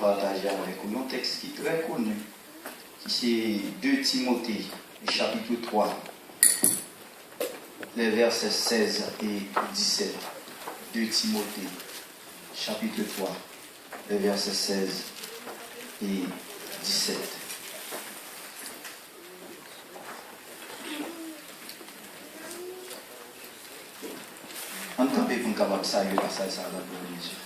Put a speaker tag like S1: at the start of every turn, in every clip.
S1: partager avec vous un texte qui est très connu, qui c'est 2 Timothée, chapitre 3, les versets 16 et 17. 2 Timothée, chapitre 3, les versets 16 et 17. On peut pour nous capable de saluer la salle, ça va pour Jésus.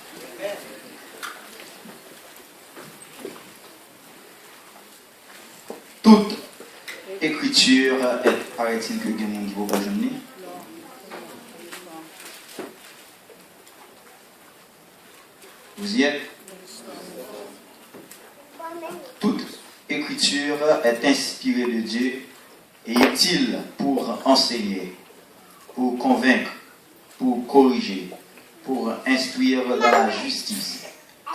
S1: Toute écriture est, paraît-il que quelqu'un qui ne va pas jeûner. Vous y êtes? Toute écriture est inspirée de Dieu et utile pour enseigner, pour convaincre, pour corriger, pour instruire dans la justice,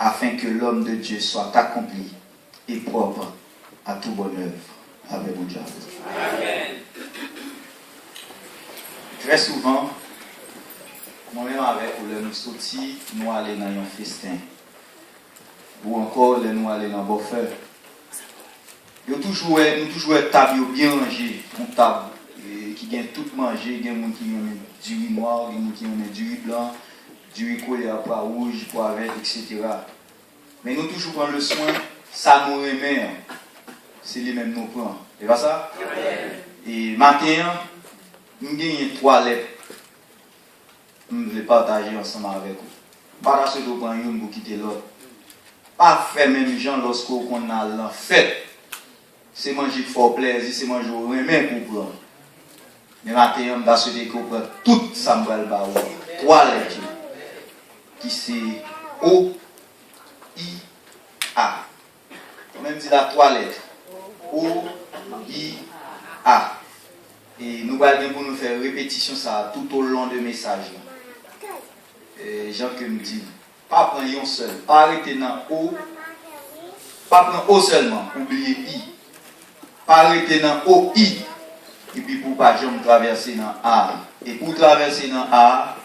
S1: afin que l'homme de Dieu soit accompli et propre à tout bonne œuvre. Avec vous, Amen. Très souvent, moi-même avec nous sortis, nous allons dans un festin, ou encore nous allons dans un buffet. Nous toujours table bien rangée, une table qui gagne tout manger, il y a des gens qui ont du riz noir, il y a des gens qui ont du riz blanc, du riz collé à pois rouge, pois vert, etc. Mais nous toujours prendre le soin, ça nous remet, c'est les mêmes nous prend. C'est pas ça? Et matin, nous avons 3 lettres. Nous voulons partager ensemble avec vous. Pas parce que vous prenez une pour quitter l'autre. Pas faire même gens lorsqu'on a la fête. C'est manger fort plaisir, c'est manger au remet pour prendre. Mais maintenant, on va se découvrir tout ça, me va le barreau. 3 lettres. Qui c'est O, I, A. On même dit la 3 lettres. O, I, A. Et nous allons pour nous faire répétition ça tout au long du message. Jean que me dit, pas prendre un seul, pas arrêter dans O, pas prendre O seulement, oubliez I. Pas arrêter dans O, I. Et puis pour pas jamais traverser dans A. Et pour traverser dans A,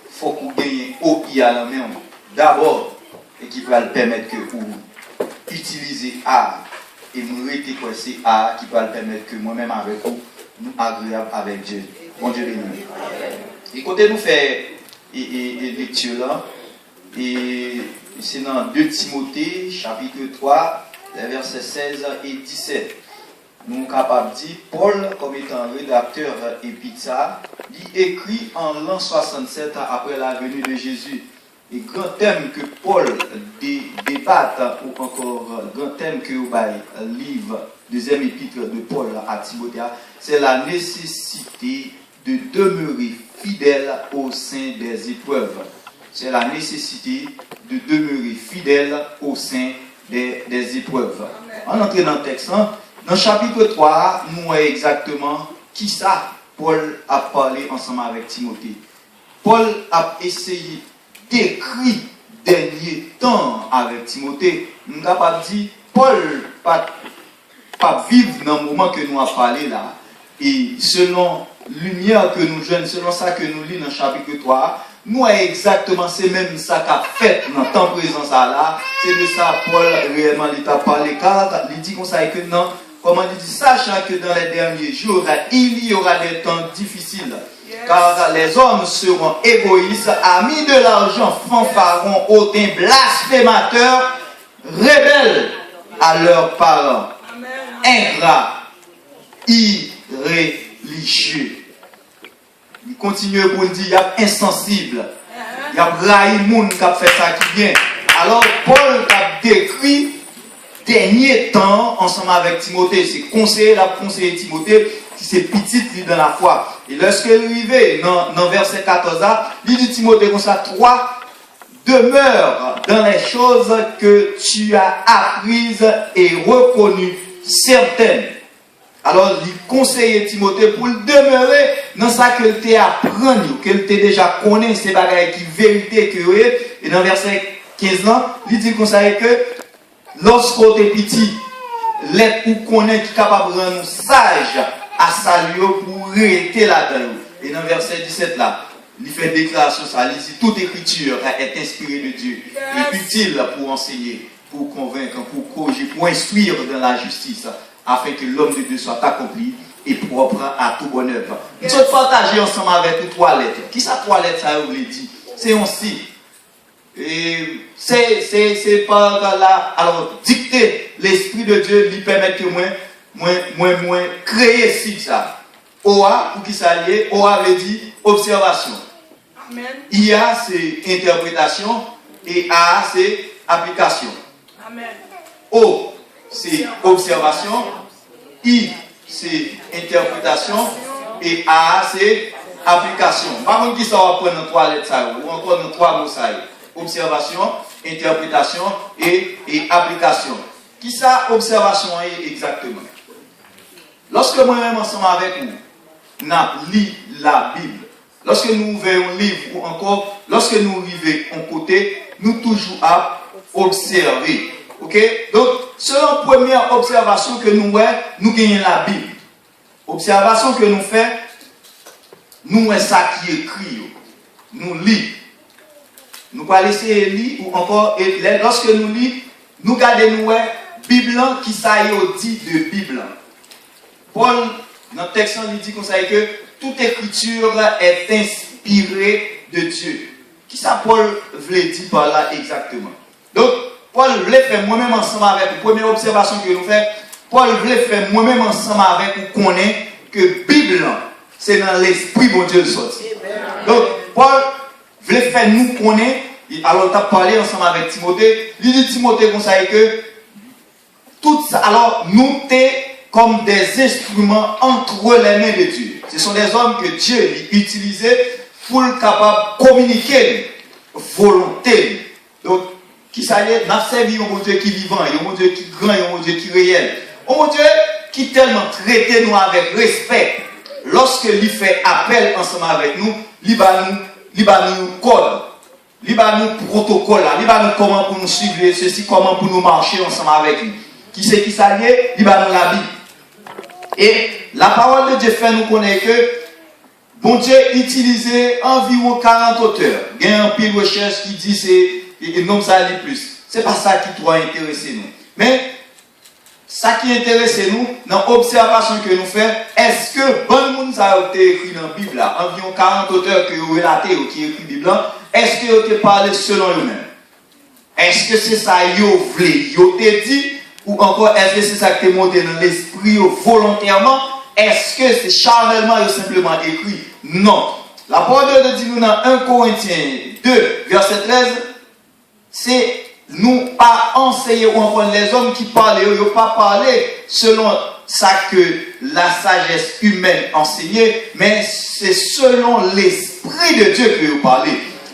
S1: il faut que vous gagnez O, I à la main. D'abord, et qui va le permettre que vous utilisez A. Et nous arrêtez quoi c'est A qui va le permettre que moi-même avec vous, nous agréable avec Dieu. Bon Dieu béni. Et quand nous faisons lecture là, et c'est dans 2 Timothée, chapitre 3, les versets 16 et 17. Nous sommes capables de dire, Paul, comme étant rédacteur épître, il écrit en l'an 67 après la venue de Jésus. Et grand thème que Paul débatte, ou encore grand thème que vous livre, deuxième épître de Paul à Timothée, c'est la nécessité de demeurer fidèle au sein des épreuves. C'est la nécessité de demeurer fidèle au sein des épreuves. On entre dans le texte, hein? Dans le chapitre 3, nous voyons exactement qui ça Paul a parlé ensemble avec Timothée. Paul a essayé d'écrire dernier temps avec Timothée. Nous n'avons pas dit, Paul pas vivre dans le moment que nous avons parlé là. Et selon lumière que nous jeunes, selon ça que nous lisons dans le chapitre 3, nous avons exactement c'est même ça qu'a fait dans le temps présent là. C'est de ça Paul réellement il t'a parlé car il dit comme ça que non. Comment il dit, sachant que dans les derniers jours, il y aura des temps difficiles. Car les hommes seront égoïstes, amis de l'argent, fanfarons, hautains, blasphémateurs, rebelles à leurs parents, ingrats, irréligieux. Il continue pour dire, il y a insensible, il y a raï moun qui a fait ça qui vient. Alors Paul a décrit dernier temps ensemble avec Timothée, c'est conseiller Timothée qui c'est petit dans la foi. Et lorsque il arrive dans verset 14, il dit Timothée comme ça, 3, demeure dans les choses que tu as apprises et reconnues certaines. Alors il conseille Timothée pour le demeurer dans ça que tu as appris, que tu déjà connais, ces bagailles qui vérité que est. Et dans verset 15 ans, il dit conseille que lorsqu'on est petit, l'être ou connaît qui est capable de rendre nous sages à saluer pour rester là-dedans. Et dans verset 17 là, il fait déclaration, ça, il dit toute écriture est inspirée de Dieu et utile pour enseigner, pour convaincre, pour corriger, pour instruire dans la justice, afin que l'homme de Dieu soit accompli et propre à tout bonne œuvre. Nous sommes partagés ensemble avec les 3 lettres. Qui ça 3 lettres, ça vous l'a dit? C'est aussi. Et c'est par là. Alors, dicter l'Esprit de Dieu lui permet que moi créer si ça. OA, pour qui ça lié, OA veut dire observation. Amen. IA, c'est interprétation. Et A, c'est application. Amen. O, c'est observation. I, c'est interprétation. Et A, c'est application. Par contre, qui ça va prendre dans 3 lettres ça, ou encore dans 3 mots ça. Observation, interprétation et application. Qui ça, observation est exactement? Lorsque moi-même ensemble avec vous, nous lisons la Bible, lorsque nous ouvrons un livre ou encore, lorsque nous arrivons en côté, nous toujours à observer. Ok? Donc, selon la première observation que nous voyons, nous gagnons la Bible. Observation que nous faisons, nous voyons ça qui est écrit. Nous lisons. Nous pas laisser lire ou encore, lorsque nous lisons, nous gardons la Bible qui s'aille au dit de Bible. Paul, dans le texte, il dit que toute écriture est inspirée de Dieu. Qui ça Paul voulait dire par là exactement? Donc, Paul voulait faire moi-même ensemble avec la première observation que nous faisons. Paul voulait faire moi-même ensemble avec vous connaître que Bible, c'est dans l'esprit bon Dieu sorti. Donc, Paul voulait faire nous connaître. Alors, tu as parlé ensemble avec Timothée. Il dit Timothée comme ça que tout ça, alors nous sommes comme des instruments entre les mains de Dieu. Ce sont des hommes que Dieu utilisait pour capable de communiquer volonté. Donc, qui s'allait, n'a servi un Dieu qui est vivant, un Dieu qui est grand, un Dieu qui est réel. Un Dieu qui tellement traite nous avec respect. Lorsque il fait appel ensemble avec nous, il va nous code, il va nous protocole, il va nous comment pour nous suivre ceci, comment pour nous marcher ensemble avec lui. Qui c'est qui s'allait, il va nous la Bible. Et la parole de Dieu fait nous connaître que bon Dieu utilisait environ 40 auteurs. Il y a un pile recherche qui dit c'est non ça allait plus. C'est pas ça qui doit intéresser nous. Mais ça qui intéresse nous dans l'observation que nous faisons, est-ce que bon monde ça a été écrit dans la Bible là, environ 40 auteurs qui ont relaté ou qui écrit la Bible là, est-ce qu'ils ont été parlé selon eux-mêmes? Est-ce que c'est ça qu'ils ont dit? Ou encore, est-ce que c'est ça qui est monté dans l'esprit volontairement? Est-ce que c'est charnellement ou simplement écrit? Non. La parole de Dieu dit nous dans 1 Corinthiens 2, verset 13, c'est nous pas enseigner ou encore les hommes qui parlent, ils n'ont pas parlé selon ça que la sagesse humaine enseignait, mais c'est selon l'esprit de Dieu que vous parlez.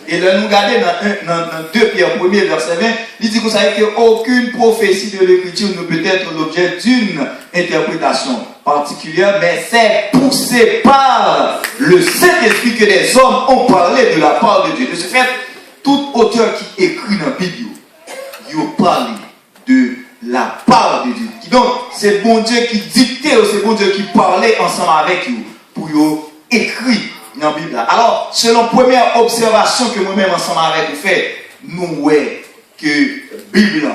S1: Et là, nous regardons dans 2 Pierre 1 verset 20, il dit que vous savez qu'aucune prophétie de l'écriture ne peut être l'objet d'une interprétation particulière, mais c'est poussé par le Saint-Esprit que les hommes ont parlé de la part de Dieu. De ce fait, tout auteur qui écrit dans la Bible, il parle de la part de Dieu. Donc, c'est bon Dieu qui dictait, c'est bon Dieu qui parlait ensemble avec vous pour vous écrire dans la Bible. Alors, selon la première observation que moi-même ensemble avec vous fait, nous voyons que la Bible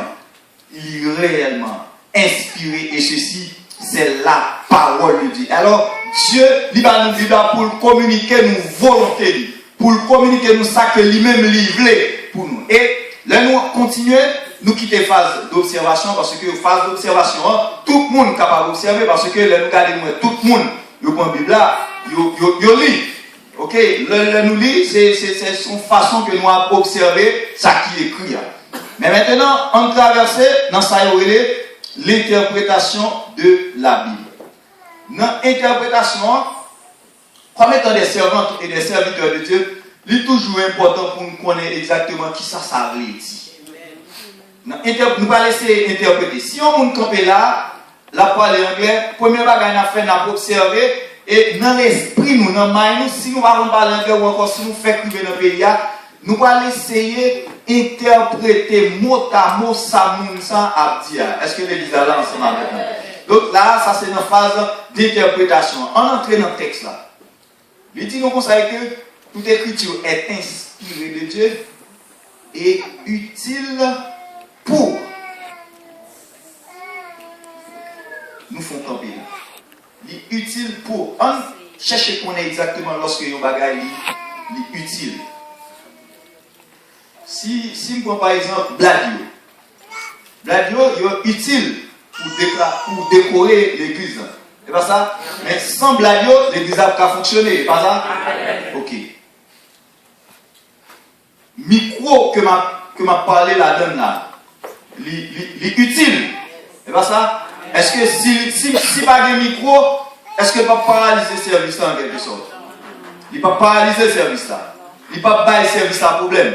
S1: est réellement inspirée et ceci, c'est la parole de Dieu. Alors, Dieu, il va nous dire pour communiquer nos volontés, pour communiquer nous ça que lui-même livré pour nous. Et là, nous continuons, nous quitter phase d'observation parce que phase d'observation, tout le monde est capable d'observer parce que là, nous regardons, tout le monde, il prend la Bible là, il lit. Ok, le nous lit, c'est son façon que nous avons observé ça qui est écrit. Mais maintenant, on traverse dans ça, l'interprétation de la Bible. Dans l'interprétation, comme étant des servantes et des serviteurs de Dieu, il est toujours important pour nous connaître exactement qui ça veut dire. Nous allons laisser interpréter. Si on campe là, la parole anglais, première bagage à faire, nous observer. Et dans l'esprit, nous, dans le si nous allons parler anglais ou encore si nous faisons écrire dans le pays, nous allons essayer d'interpréter mot à mot ça a dit. Est-ce que l'église est là ensemble avec nous? Donc là, ça c'est une phase d'interprétation. On entre dans le texte là. Il dit nous conseille que toute écriture est inspirée de Dieu et utile pour nous font camper là. Il est utile pour. On cherche qu'on est exactement lorsque yon bagay est utile. Si je prends par exemple Bladio est utile pour décorer l'église. C'est pas ça? Mais sans Bladio, l'église n'a pas fonctionné. C'est pas ça? Ok. Micro que m'a parlé la donne là, il est utile. C'est pas ça? Est-ce que si pas de micro, est-ce que ne pas paralyser le service en quelque sorte? Il ne peut pas paralyser le service là. Il ne peut pas bailler le service à problème.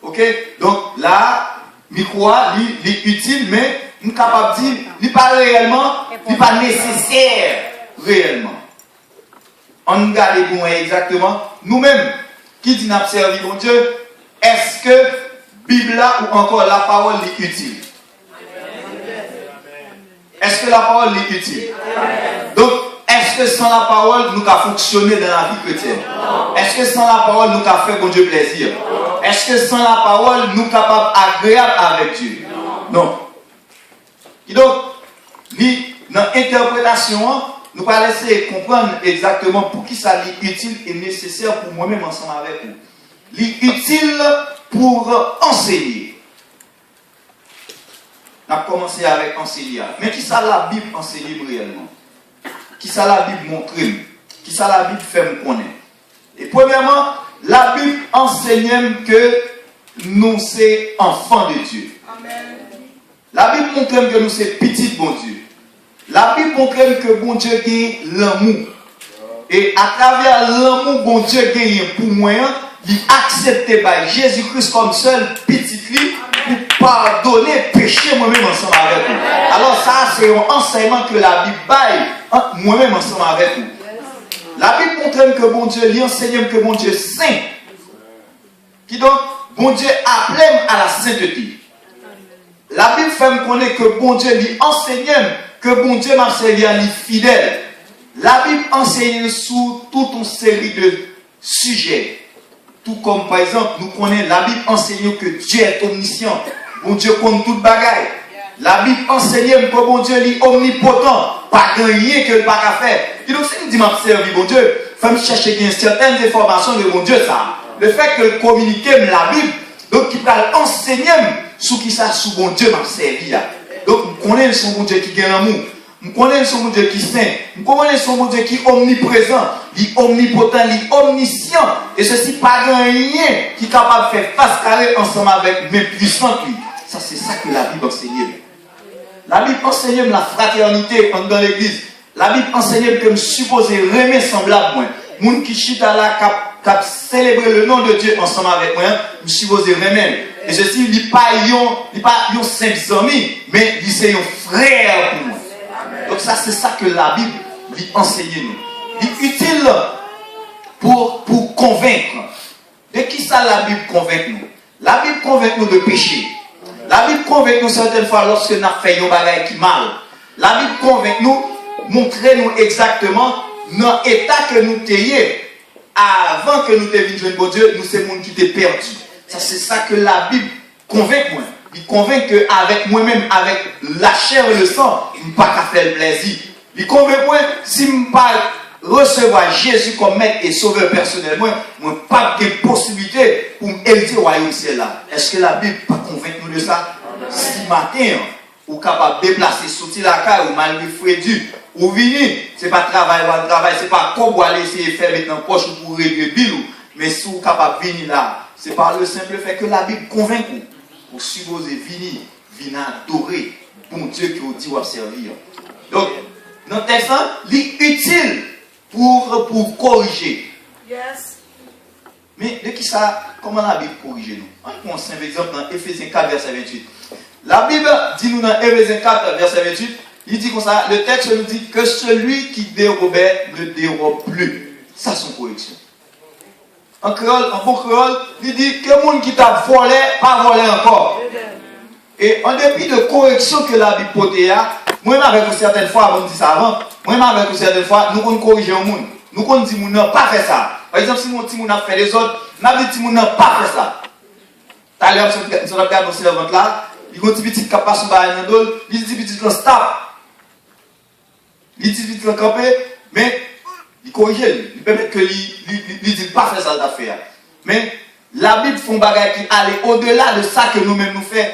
S1: Ok? Donc là, micro, il est utile, mais nous sommes capables de dire, il n'est pas réellement, il n'est pas nécessaire réellement. On regarde bon exactement. Nous-mêmes, qui dit nous servi mon Dieu, est-ce que Bible là ou encore la parole est utile? Est-ce que la parole est utile? Donc, est-ce que sans la parole, nous avons fonctionné dans la vie chrétienne? Est-ce que sans la parole, nous avons fait bon Dieu plaisir? Est-ce que sans la parole, nous sommes capables agréables avec Dieu? Non. Et donc, dans l'interprétation, nous allons laisser comprendre exactement pour qui ça est utile et nécessaire pour moi-même ensemble avec vous. Il est utile pour enseigner. On a commencé avec enseigner. Mais qui ça la Bible enseigne réellement? Qui ça la Bible montre? Qui ça la Bible fait me connaître? Et premièrement, la Bible enseigne que nous sommes enfants de Dieu. Amen. La Bible montre que nous sommes petits bon Dieu. La Bible montre que bon Dieu a l'amour. Et à travers l'amour bon Dieu a pour moi, il accepté par Jésus-Christ comme seul petit lit pour pardonner péché moi-même ensemble avec vous. Alors ça, c'est un enseignement que la Bible baille moi-même ensemble avec vous. La Bible montre que bon Dieu lui enseigne que bon Dieu est saint. Qui donc, bon Dieu appelle à la sainteté. La Bible fait me connaître que bon Dieu lui enseigne que bon Dieu m'a servi à lui fidèle. La Bible enseigne sur toute une série de sujets. Tout comme par exemple, nous connaissons, la Bible enseigne que Dieu est omniscient. Bon Dieu compte toute bagaille. La Bible enseigne que bon Dieu est omnipotent. Pas rien que le pas qu'à faire. Et donc, si nous disons que servi bon Dieu, il faut chercher certaines informations de mon Dieu. Ça. Le fait que communiquer la Bible, donc qui va enseigner sur qui ça, sous bon Dieu m'a servi. Donc, nous connaissons son bon Dieu qui gagne l'amour. Nous connaissons son bon Dieu qui est saint. Nous connaissons son bon Dieu qui est omniprésent, qui est omnipotent, qui est omniscient. Et ceci, pas rien qui est capable de faire face carré ensemble avec mes puissants. Ça, c'est ça que la Bible enseigne. La Bible enseigne la fraternité dans l'église. La Bible enseigne que je suis supposé aimer semblable moi. Moun qui chita là, cap célébrer le nom de Dieu ensemble avec moi, je suis supposé aimer. Et ceci, il n'est pas un simple ami, mais il c'est un frère pour moi. Donc ça, c'est ça que la Bible lui enseigne nous. Il est utile pour convaincre. De qui ça la Bible convainc nous? La Bible convainc nous de péché. La Bible convainc nous certaines fois lorsque nous avons fait un bagage qui mal. La Bible convainc nous, montrer nous exactement dans l'état que nous étions avant que nous devinions bon Dieu, nous sommes gens qui étaient perdus. Ça, c'est ça que la Bible convainc moi. Il convainc qu'avec moi-même, avec la chair et le sang, je ne peux pas faire le plaisir. Il convainc moi, si je ne peux pas recevoir Jésus comme maître et sauveur personnellement, je n'ai pas de possibilité pour m'élever au royaume ciel là. Est-ce que la Bible ne pas convainc nous de ça? Si matin, ou capable de déplacer, sortir la caille, ou malgré Frédu, ou venir, ce n'est pas travail, ce n'est pas comme vous allez essayer de faire mettre dans la poche pour régler le mais si vous êtes capable de venir là, c'est par le simple fait que la Bible convainc vous. Pour supposer venir adorer bon Dieu qui vous dit ou servir. Donc, dans tel sens, il est utile pour corriger. Yes. Mais de qui ça, comment la Bible corrige nous? On prend un simple exemple dans Éphésiens 4, verset 28. La Bible dit nous dans Éphésiens 4, verset 28, il dit comme ça, le texte nous dit que celui qui dérobait ne dérobe plus. Ça, c'est une correction. En créole, en bon créole, il dit que le monde qui t'a volé, pas volé encore. Et en dépit de correction que la Bible porte, moi-même avec vous certaines fois, avant de dire ça avant, moi-même avec vous certaines fois, nous qu'on corriger au monde. Nous qu'on dit, nous n'avons pas fait ça. Par exemple, si mon petit moun a fait les autres, n'a dit petit moun n'a pas fait ça. Tout à l'heure, si on regarde nos servantes là, il y a un petit qui passe sur le dos, il dit petit qui stop. Il dit petit qui camper, mais il corrige, il permet que il dit pas faire ça d'affaire. Mais la Bible fait un bagage qui allait au-delà de ça que nous-mêmes nous faisons.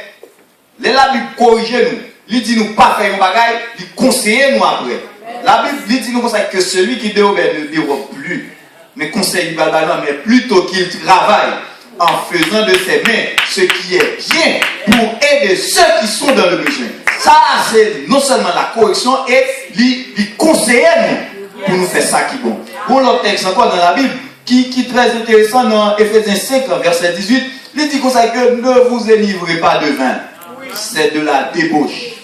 S1: La Bible corrige nous. Il dit nous pas faire un bagage, il conseille nous après. La Bible dit nous que celui qui déobéit ne dérobe plus, mais conseille mais plutôt qu'il travaille en faisant de ses mains ce qui est bien pour aider ceux qui sont dans le besoin. Ça, c'est non seulement la correction, et il conseille nous pour nous faire ça qui est bon. Pour l'autre texte encore dans la Bible, qui est très intéressant dans Éphésiens 5, verset 18, il dit comme ça que ne vous élivrez pas de vin, c'est de la débauche,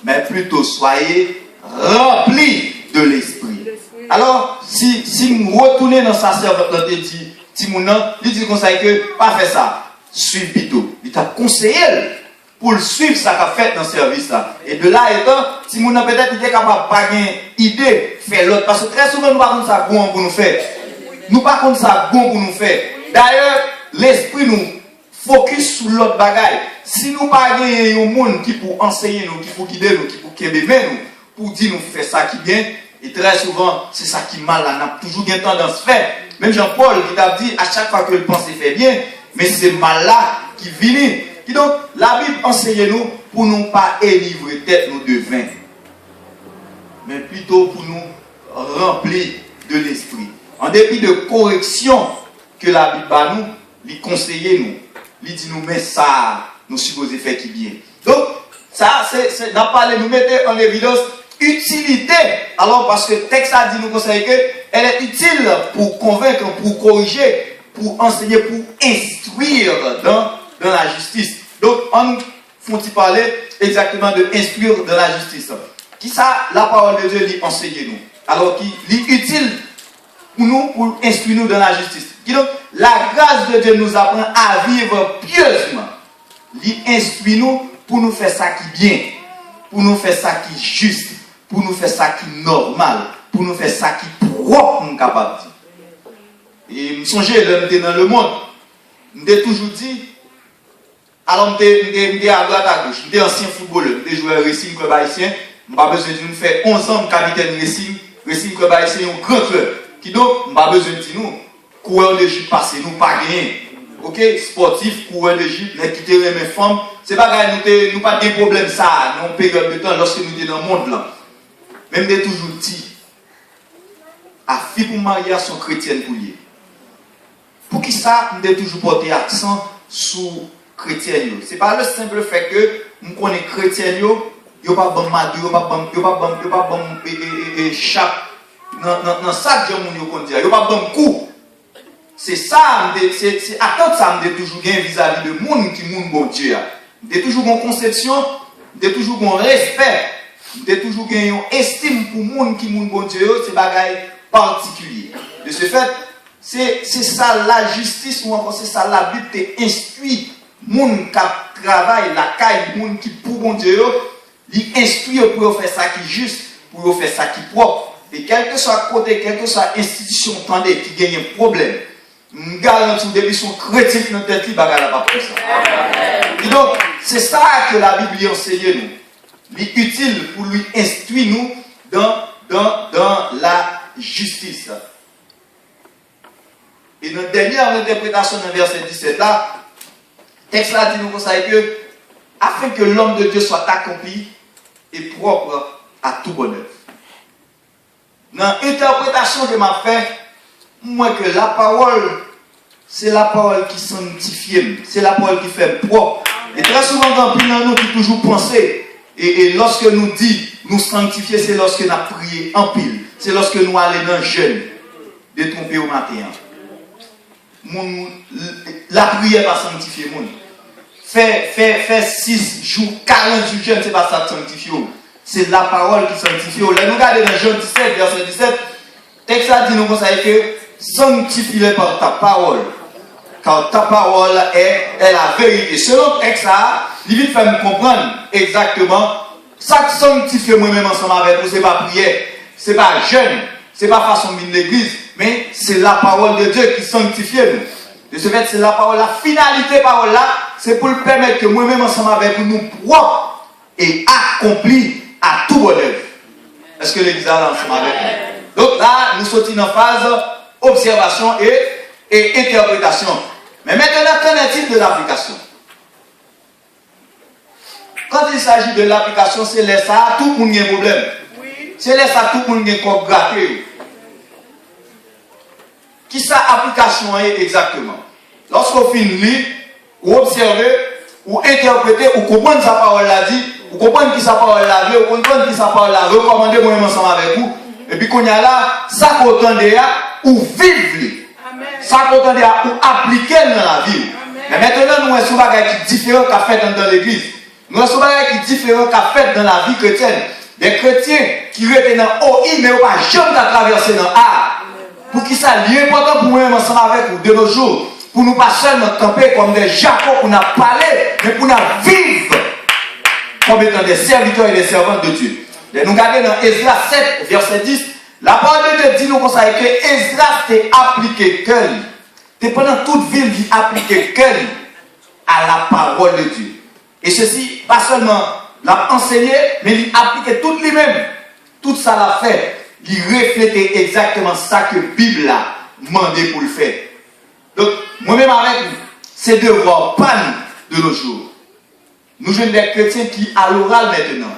S1: mais plutôt soyez remplis de l'esprit. Alors, si nous retournons dans sa servante, il dit, il dit comme ça que pas faire ça, suivre plutôt. Il t'a conseillé pour le suivre ça qu'a fait dans le service là. Et de là étant, si nous peut-être était capable de pas une idée, faire l'autre. Parce que très souvent nous pas comme ça bon pour nous faire. Nous pas comme ça bon pour nous faire. D'ailleurs, l'esprit nous focus sur l'autre bagaille. Si nous pas gagner un monde qui pour enseigner nous, qui pour guider nous, qui pour québécois nous, pour dire nous faire ça qui bien, et très souvent c'est ça qui mal là, n'a toujours une tendance faire. Même Jean-Paul qui t'a dit à chaque fois que le pensée fait bien, mais c'est mal là qui vient. Et donc, la Bible enseigne nous pour ne pas élivrer tête nous de vin, mais plutôt pour nous remplir de l'esprit. En dépit de correction que la Bible a nous, il conseille nous, il dit nous, mais ça, nous supposons faire qui bien. Donc, ça, c'est n'a pas nous mettre en évidence utilité. Alors, parce que le texte a dit nous conseille qu'elle est utile pour convaincre, pour corriger, pour enseigner, pour instruire dans la justice. Donc, on nous font-ils parler exactement de instruire dans la justice. Qui ça, la parole de Dieu dit enseignez nous. Alors, qui est utile pour nous, pour instruire nous dans la justice. Qui donc, la grâce de Dieu nous apprend à vivre pieusement. Il instruit nous pour nous faire ça qui est bien, pour nous faire ça qui est juste, pour nous faire ça qui est normal, pour nous faire ça qui est propre, nous capable. Et je me souviens, dans le monde, je me toujours dit, alors je suis à droite à gauche, je suis ancien footballeur, je suis joueur Racing Club Haïtien, je n'ai pas besoin de faire 11 ans de capitaine Racing Club Haïtien, un grand club. Qui donc, je n'ai pas besoin de nous, coureur de Jeep passé, nous pas gagné. Ok, sportif, coureur de Jeep, nous quitter mes femmes, c'est pas grave, nous pas de problème ça, nous période de temps lorsque nous sommes dans le monde là. Même de toujours dit, à fille pour marier sont chrétiennes pour lier. Pour qui ça, nous devons toujours porter accent sur chrétien. Ce n'est pas le simple fait que nous connaissons chrétien, il n'y a pas de madou, il n'y a pas de chape dans ça que il n'y a pas de coup. C'est ça, c'est à tout ça, nous devons toujours gagner vis-à-vis de monde qui est bon Dieu. Nous devons toujours une conception, nous devons toujours un respect, nous devons toujours gagner une estime pour monde qui est bon Dieu, c'est bagaille particulier. De ce fait, c'est ça la justice ou encore c'est ça la Bible t'instruit. Moun qui travaille la caille, moun qui pour bon Dieu, il instruit pour faire ça qui est juste, pour faire ça qui est propre. Et quel que soit côté, quelle que soit institution tendez qui gagne un problème, nous garantissons depuis son chrétien dans notre tête, il va pas pour ça. Et donc, c'est ça que la Bible enseigne nous. Il est utile pour lui instruire nous dans la justice. Et notre dernière interprétation dans verset 17 là, le texte là dit nous conseille que afin que l'homme de Dieu soit accompli et propre à tout bonheur. Dans l'interprétation que m'a fait, moi que la parole, c'est la parole qui sanctifie, c'est la parole qui fait propre. Et très souvent dans nous qui toujours penser, et lorsque nous dit nous sanctifier, c'est lorsque nous avons prié en pile, c'est lorsque nous allons dans le jeûne, de tromper au matin. La prière va sanctifier mon. Fait 6 jours, 48 jeûnes, c'est pas ça qui sanctifie. C'est la parole qui sanctifie. Là, nous regardons dans Jean 17, verset 17. Le texte a dit nous conseille que sanctifie-les par ta parole. Car ta parole est la vérité. Selon le texte, il vient faire me comprendre exactement ça qui sanctifie moi-même ensemble avec vous. Ce n'est pas prière, ce n'est pas jeûne, ce n'est pas façon de l'église. mais c'est la parole de Dieu qui sanctifie nous. De ce fait, c'est la parole, la finalité parole là, c'est pour le permettre que moi-même ensemble avec nous propres et accomplis à tout bonheur. Est-ce que l'Église est ensemble avec nous? Donc là, nous sommes en phase observation et interprétation. Mais maintenant, qu'en est-il de l'application? Quand il s'agit de l'application, c'est là ça, tout le monde a un problème. C'est là ça, tout le monde a un corps gratté. Qui ça application est exactement? Lorsqu'on finit, ou observer, ou interpréter, ou comprendre sa parole l'a dit, ou comprendre qui sa parole l'a dit, ou comprendre qui sa parole l'a recommandé, moi ensemble avec vous, et puis qu'on y a là, ça qu'on entend ou vivre, ça qu'on entend ou appliquer dans la vie. Mais maintenant, nous avons un bagage qui est différent qu'a fait dans l'église. Nous avons un bagage qui est différent qu'a fait dans la vie chrétienne. Des chrétiens qui restent dans OI, mais on ne va jamais traverser dans A. Pour qui ça est important pour nous ensemble avec vous de nos jours. Pour nous pas seulement camper comme des Jacob pour nous parler, mais pour nous vivre comme étant des serviteurs et des servantes de Dieu. Et nous regardons dans Esdras 7, verset 10, la parole de Dieu dit nous comme ça que Esdras t'est appliqué que lui. C'est pendant toute ville qui appliquait que lui à la parole de Dieu. Et ceci, pas seulement l'a enseigné, mais il appliquait tout lui-même. Tout ça l'a fait. Il reflétait exactement ça que la Bible a demandé pour le faire. Donc, moi-même avec nous, c'est devoir pas nous de nos jours. Nous jeunes des chrétiens qui à l'oral maintenant.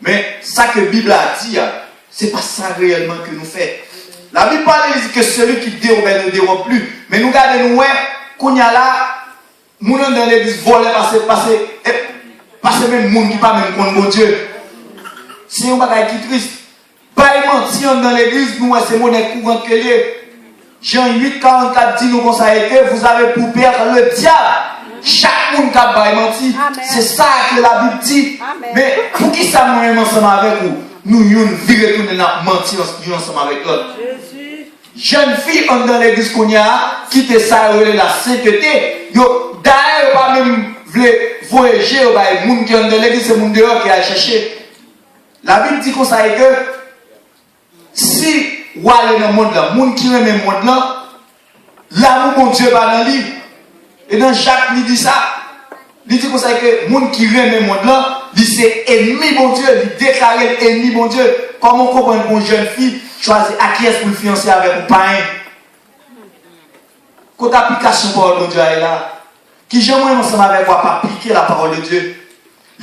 S1: Mais ça que la Bible a dit, c'est pas ça réellement que nous faisons. La Bible parle que celui qui dérobe ne dérobe plus. Mais nous regardons nous, qu'on y a là, nous dans l'église voler, passer même monde qui pas même contre mon Dieu. C'est un bagage qui est triste. Pas mentir dans l'église, nous, c'est monnaie courante que les. Jean 8, 44 dit nous comme ça, que vous avez pour perdre le diable. Chaque monde qui a menti. C'est ça que la Bible dit. Amen. Mais pour qui ça nous même ensemble avec vous? Nous, nous virons retourner mentir ensemble avec l'autre. Jeune fille dans l'église qu'on y a, quitter ça, la sainteté. D'ailleurs, pas même voyager, les gens qui sont dans l'église, c'est les gens dehors qui a cherché. La Bible dit comme ça, que si vous allez dans le monde là, les gens qui aiment le monde là, l'amour de Dieu va dans le livre. Et dans Jacques, il dit ça. Il dit comme ça que les gens qui aiment le monde là, c'est ennemi bon Dieu, il déclare ennemi bon Dieu. Comment comprendre qu'une jeune fille choisit à qui est-ce pour le fiancer avec un païen? Quand l'application de la parole de Dieu est là, qui j'aimerais ensemble avec vous pas appliquer la parole de Dieu.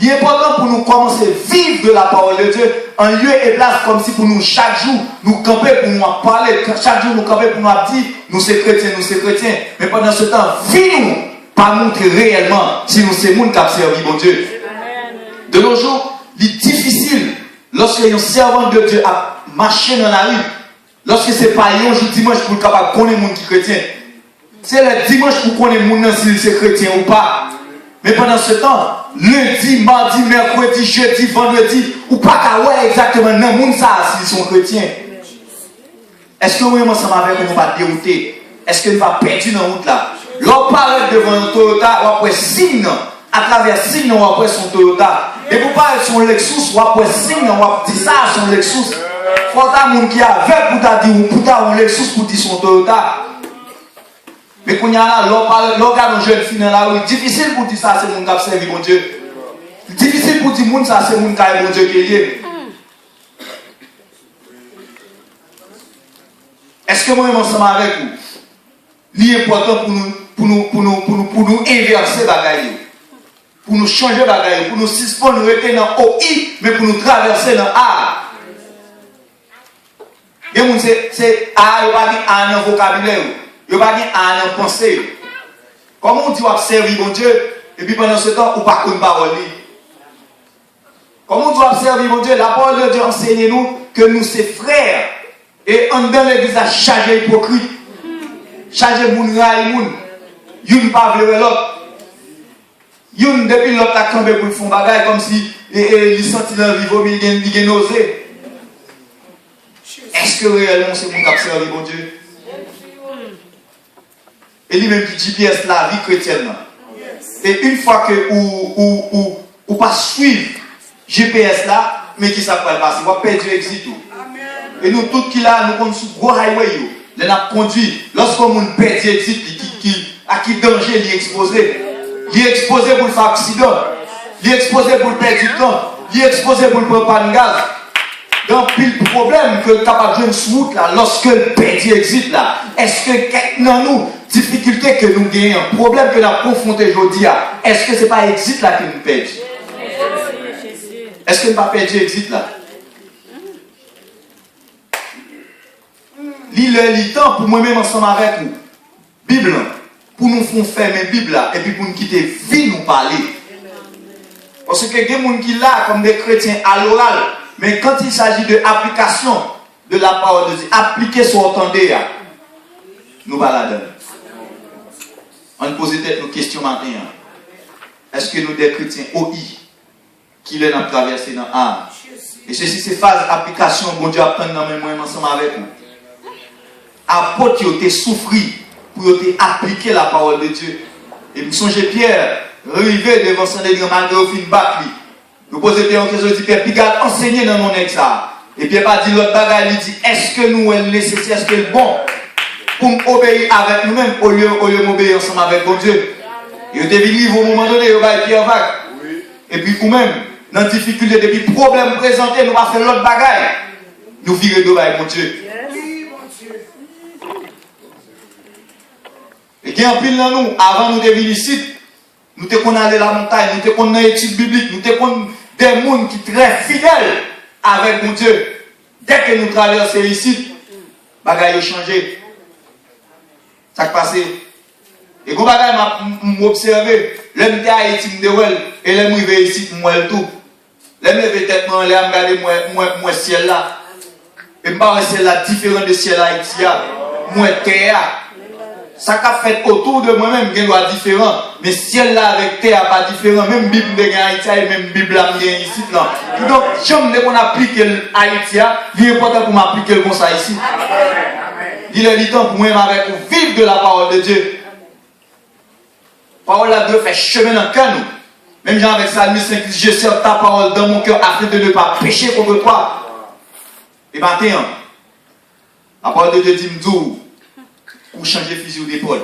S1: Il est important pour nous commencer à vivre de la parole de Dieu en lieu et place comme si pour nous chaque jour nous camper pour nous en parler, chaque jour nous camper pour nous dire nous sommes chrétiens, mais pendant ce temps, vivons pas montrer réellement si nous sommes gens qui ont servi bon Dieu. De nos jours, il est difficile lorsque un servant de Dieu a marché dans la rue, lorsque c'est pas un jour dimanche pour le capable de connaître les gens qui sont chrétiens. C'est le dimanche pour connaître les gens si c'est chrétien ou pas. Mais pendant ce temps, lundi, mardi, mercredi, jeudi, vendredi, ou pas qu'à ouais exactement dans le monde ça s'ils sont chrétiens. Est-ce que nous ensemble avec nous va dérouter? Est-ce que nous va perdre dans la route là? L'on parle devant un Toyota, ou après signe, à travers signe, ou après son Toyota. Et pour parler sur Lexus, ou après signe, ou après dire ça sur Lexus. Il faut que les gens qui avaient pour dire ou pour un Lexus pour dire son Toyota. Mais quand il y a là, l'on regarde une jeune fille dans la rue, c'est difficile pour dire ça, c'est mon qui a servi mon Dieu. Difficile pour dire ça, c'est mon qui a mon Dieu qui est lié. Est-ce que moi, je suis ensemble avec vous? C'est important pour nous inverser bagaille, pour nous changer bagaille, pour nous suspendre, rester dans OI, mais pour nous traverser dans A. Et c'est A, il n'y a pas A dans le vocabulaire. Il n'y a pas à en penser. Comment on dit observer mon Dieu et puis pendant ce temps, on ne pas de parole. Comment on dit observer mon Dieu? La parole de Dieu enseigne nous que nous sommes frères. Et en dans l'église à charger hypocrite. Charger moun raï moun. Youn pas vle l'autre. Youn depuis l'autre a campé pour faire bagaille comme si il sentit dans le vivre, il a nausé. Est-ce que réellement c'est mon qui observe mon Dieu? Et lui-même qui GPS la vie chrétienne. Et une fois que ou pas suivre GPS là, mais qui ça va passer, on va perdre l'exit. Et nous tous qui là, nous sommes sur gros highway. les n'a conduit, lorsqu'on moun perd exit, à qui danger l'y exposé. L'y exposé pour le faire accident, l'y exposé pour le perdre du temps, l'y exposé pour le prendre pas de gaz. Donc, pile problème que capable de jouer sous route là, lorsque le perdre exit là, est-ce que dans nous, difficulté que nous gagnons, problème que nous avons confronté aujourd'hui, est-ce que ce n'est pas exit là que nous perdons? Est-ce que nous ne pas perdu exit là? Lis temps pour moi-même ensemble avec vous. Bible, pour nous faire mes Bible là, et puis pour nous quitter vie nous parler. Parce que il y a des gens qui là comme des chrétiens à l'oral, mais quand il s'agit de l'application de la parole de Dieu, appliquer ce qu'on entendait, nous baladons. On pose nos questions maintenant. Est-ce que nous des chrétiens OI qui les ont traversé dans l'âme? Et ceci, c'est phase application, bon Dieu apprend dans mes mains ensemble avec nous. Apôtre qui ont été souffri pour appliquer la parole de Dieu. Et vous songez Pierre, arrivé devant son église, malgré au fin bac, vous posez Pierre en question, dit Pierre, puis enseigner dans mon ex ça. Et Pierre pas dit l'autre bagaille, il dit, est-ce que nous sommes nécessaires, est-ce que c'est bon pour obéir avec nous-mêmes au lieu d'obéir ensemble avec bon Dieu. Et vous devez vivre au moment donné, vous allez Pierre vague. Et puis vous-même, dans la difficulté, depuis le problème présenté, nous allons faire l'autre bagaille. Nous virer de mon Dieu. Et qui en pile dans nous, avant nous de venir ici, nous te qu'on aller la montagne, nous te qu'on dans l'étude biblique, nous te qu'on des gens qui sont très fidèles avec mon Dieu. Dès que nous traversons ici, bagaille a changé. Ça qui passe. Et quand bagaille m'a observé, l'homme de Haïti et l'homme arrivé ici, moi tout. L'homme levé tête, l'homme regardé moi ciel là. Et moi ciel là différent de ciel haïtien. Moi terre. Ça qu'a fait autour de moi-même, il doit différent. Mais ciel là avec terre pas différent. Même Bible de Haïti et même Bible là ici là. Donc, j'aime qu'on applique Haïti, il est important pour m'appliquer le bon ça ici. Il est le temps pour moi avec vous vivre de la parole de Dieu. La parole là doit faire chemin dans le cœur nous. Même Jean avec Salme 5, je sers ta parole dans mon cœur afin de ne pas pécher contre toi. Et maintenant, la parole de Dieu dit m'dou pour changer fusil d'épaule.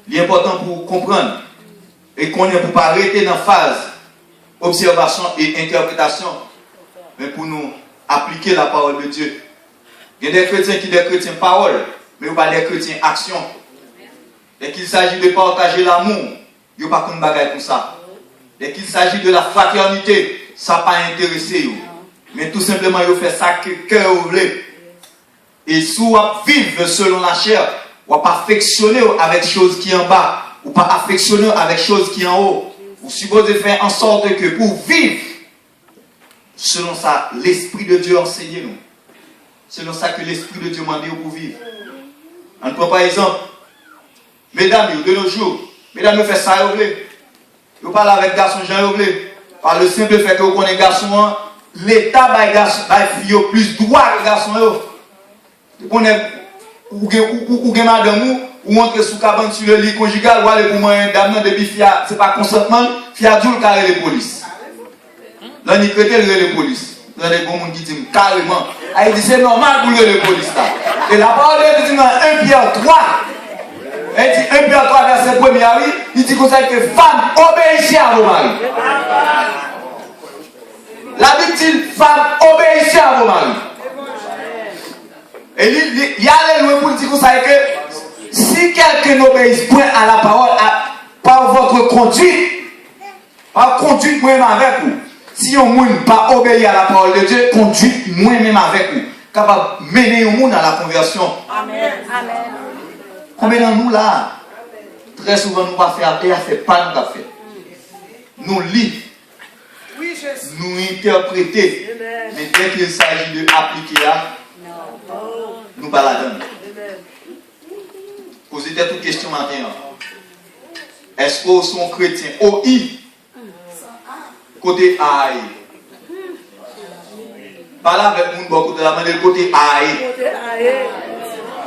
S1: Il est important pour comprendre et qu'on est pour pas arrêter dans la phase observation et interprétation, mais pour nous appliquer la parole de Dieu. Il y a des chrétiens qui sont des chrétiens parole, mais pas des chrétiens action. Dès qu'il s'agit de partager l'amour, il n'y a pas qu'une bagaille comme ça. Dès qu'il s'agit de la fraternité, ça n'a pas intéressé. Mais tout simplement, il fait ça que cœur voulait. Et si vous vivez selon la chair, vous pas affectionner avec choses qui sont en bas, ou pas affectionner avec choses qui sont en haut. Vous supposez faire en sorte que pour vivre, selon ça, l'Esprit de Dieu enseigne nous. Selon ça que l'Esprit de Dieu m'a dit pour vivre. On prend par exemple, mesdames, de nos jours, mesdames, vous faites ça, vous voulez. Vous parlez avec garçon, Jean, vous voulez. Par le simple fait que vous connaissez garçon, l'État va faire plus droit que garçon. Vous connaissez, ou madame, ou entrer sous cabane sur le lit conjugal, ou aller pour moi, dame, depuis fia, c'est pas consentement, fia d'où le carré les polices. Là, il crée les polices. Là, les bons gens qui disent carrément. Il dit c'est normal pour les polices là. Et la parole de Dieu dit dans 1 Pierre 3. Il dit 1 Pierre 3, verset 1er, il dit comme ça que femme obéissez à vos maris. La Bible dit femme obéissez à vos maris. Et il y a les lois pour dire comme ça que si quelqu'un n'obéit point à la parole, par votre conduite, par conduite moi-même avec vous, si on ne pas obéir à la parole de Dieu, conduite moi-même avec vous, capable de mener au monde à la conversion. Amen. Amen. Combien de nous là, très souvent nous pas faire et fait pas nous fait. Nous lisons, nous interpréter, mais dès qu'il s'agit de appliquer là, nous baladons. Posez toute question maintenant. Est-ce que vous sont chrétiens OI côté AI? Parlez avec moun bon côté la main, côté AI.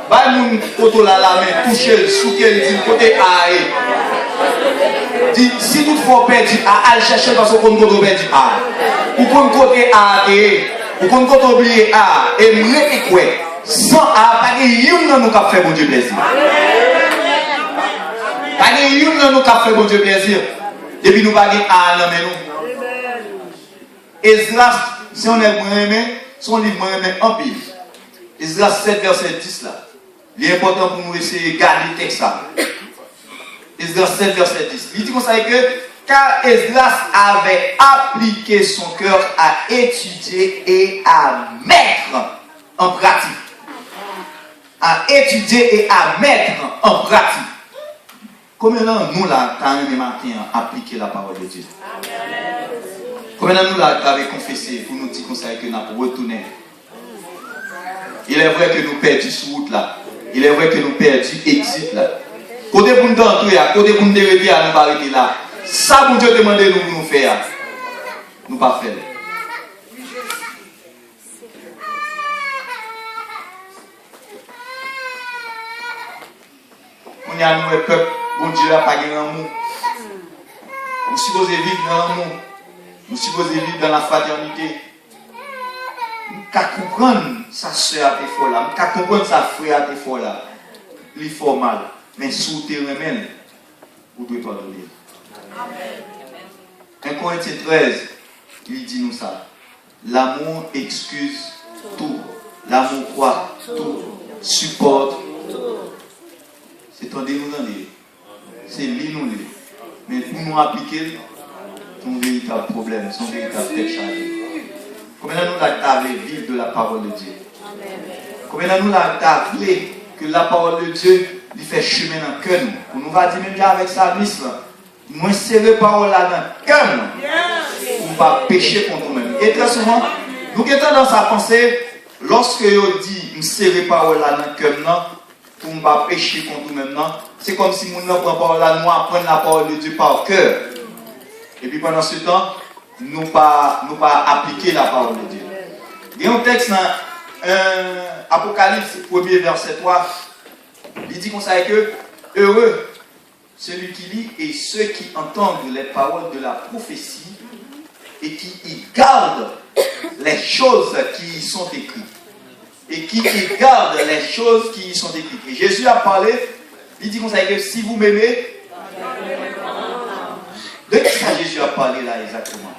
S1: Bah moun côté la main, toucher, souquer, dit côté AI. Dit si toutefois perdu, à chercher parce qu'on côté perdu A. Ou qu'on côté A, ou qu'on côté oublié A, et m'rete quoi? Sans pas de nous qui fait bon Dieu plaisir. Pas de nous qui fait bon Dieu plaisir. Depuis nous pas de mais nous. Esdras, si on est aimé, son livre aimé en pile. Esdras 7 verset 10 là. Il est important pour nous essayer de garder le texte là. Esdras 7 verset 10. Il dit comme ça que car Esdras avait appliqué son cœur à étudier et à mettre en pratique. À étudier et à mettre en pratique. Combien de nous là, quand même matin, appliquer la parole de Dieu? Combien de nous là, avons confessé pour nous dire comme ça que nous avons retourné? Il est vrai que nous perdons sur route là. Il est vrai que nous perdons exit là. Côté pour nous entrer, côté pour nous déréter, nous pas arrêter là. Ça, pour Dieu demande nous faire. Nous pas faire. On y a nous, peuple, bon Dieu n'a pas gagné l'amour. Nous supposons vivre dans l'amour. Nous supposons vivre dans la fraternité. Nous pouvons comprendre sa soeur à tes fois là. Nous pouvons comprendre sa frère à tes fois là. Il faut mal. Mais sous tes remèdes, vous devez pas donner. 1 Corinthiens 13, il dit nous ça. L'amour excuse tout. L'amour croit tout. Supporte tout. C'est tendez nous dans les. C'est lui nous les. Mais pour nous appliquer, c'est un véritable problème, c'est un véritable tête chargée. Combien de nous l'avons vivre de la parole de Dieu? Combien de nous l'avons que la parole de Dieu lui fait chemin dans le cœur? Pour nous va dire même avec sa liste, moi serrer la parole là dans le cœur pour ne pas pécher contre nous-mêmes. Et très souvent, nous avons tendance à penser, lorsque on dit me serrer la parole là dans le cœur, pour ne pas pécher contre nous-mêmes, c'est comme si nous ne prenons pas la nous apprenons la parole de Dieu par cœur. Et puis pendant ce temps, nous pas appliquer la parole de Dieu. Il y a un texte dans Apocalypse 1er verset 3, il dit qu'on sait que heureux celui qui lit et ceux qui entendent les paroles de la prophétie et qui y gardent les choses qui y sont écrites. Et qui y gardent les choses qui y sont écrites. Et Jésus a parlé, il dit qu'on sait que si vous m'aimez, de qui ça Jésus a parlé là exactement?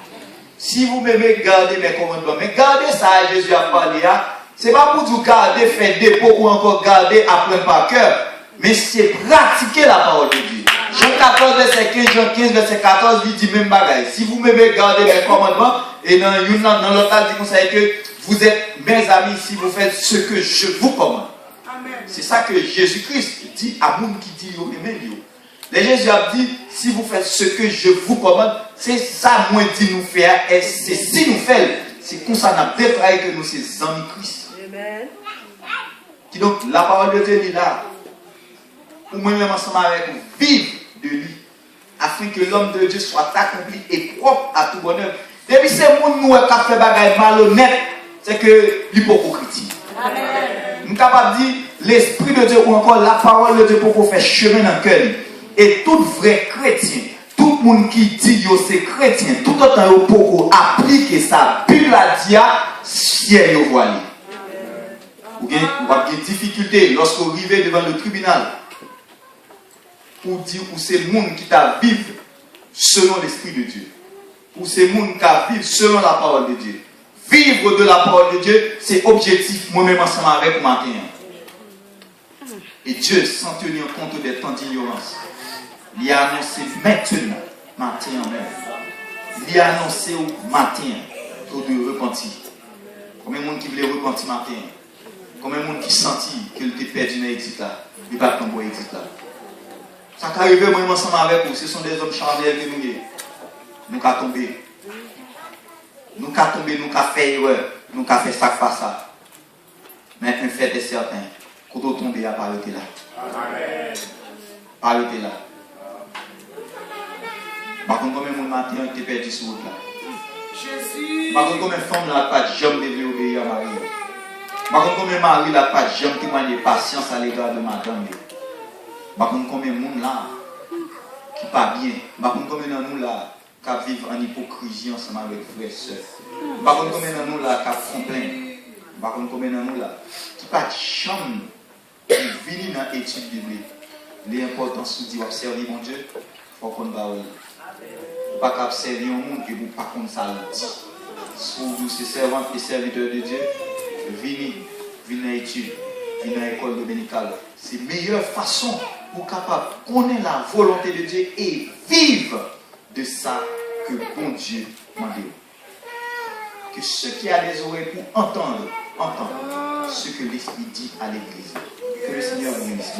S1: Si vous m'aimez, gardez mes commandements. Mais gardez ça, Jésus a parlé là. Ce n'est pas pour vous garder, faire dépôt ou encore garder, apprendre par cœur. Mais c'est pratiquer la parole de Dieu. Jean 14, verset 15, Jean 15, verset 14, il dit même bagaille. Si vous m'aimez, gardez mes commandements. Et dans l'autre, il dit qu'on sait que vous êtes mes amis si vous faites ce que je vous commande. C'est ça que Jésus-Christ dit à moun qui dit yo aimé yo. Les Jésus a dit, si vous faites ce que je vous commande, c'est ça moi dit nous faire, et c'est si nous faisons, c'est comme ça nous déclaré que nous sommes amis Christ. Amen. Qui donc, la parole de Dieu est là, pour moi-même ensemble avec vous, vivre de lui, afin que l'homme de Dieu soit accompli et propre à tout bonheur. Depuis ces gens nous qui fait bagaille malhonnête, c'est que l'hypocrisie. Nous sommes capables de dire, l'Esprit de Dieu ou encore la parole de Dieu pour faire chemin dans le cœur. Et tout vrai chrétien, tout le monde qui dit que c'est chrétien, tout autant pour appliquer ça, Bible a dit, ciel vous voyez. Vous avez des difficultés lorsque vous arrivez devant le tribunal pour dire que c'est le monde qui t'a vivre selon l'Esprit de Dieu. Ou c'est le monde qui a vivre selon la parole de Dieu. Vivre de la parole de Dieu, c'est objectif moi-même ensemble avec matin. Et Dieu, sans tenir compte des temps d'ignorance, il a annoncé maintenant, matin même. Il a annoncé au matin pour de repentir. Combien de monde qui voulait repentir matin? Combien de monde qui sentit qu'il était perdu dans l'exit là? Il ne va pas tomber l'exit là. Ça qui arrive moi ensemble avec vous, ce sont des hommes charnels que nous sommes. Nous avons tombé. Nous avons tombé, nous avons fait erreur, nous avons fait ça, pas ça. Mais un fait est certain, quand on tombe, il a pas arrêté là. Pas arrêté là. Par contre, combien de matin était perdu sur route là? Par contre, combien de femmes n'a pas de jambe de obéir à Marie? Par contre, combien de mari n'a pas de jambe témoigner patience à l'égard de madame? Par contre, combien de monde là qui pas bien? Par contre, combien de nous là qui vivent en hypocrisie ensemble avec frères et sœurs? Par contre, combien de nous là qui font plein? Par contre, combien de nous là qui pas de chambre qui vient dans l'étude biblique. L'important de dire observer mon Dieu, il faut qu'on va pas observer un monde et vous pas comme ça le dit. Si vous êtes servant et serviteur de Dieu, venez dans l'étude, venez dans l'école dominicale. C'est la meilleure façon pour capable connaître la volonté de Dieu et vivre de ça que bon Dieu m'a dit. Que ceux qui ont des oreilles pour entendre ce que l'Esprit dit à l'Église. Que le Seigneur vous bénisse.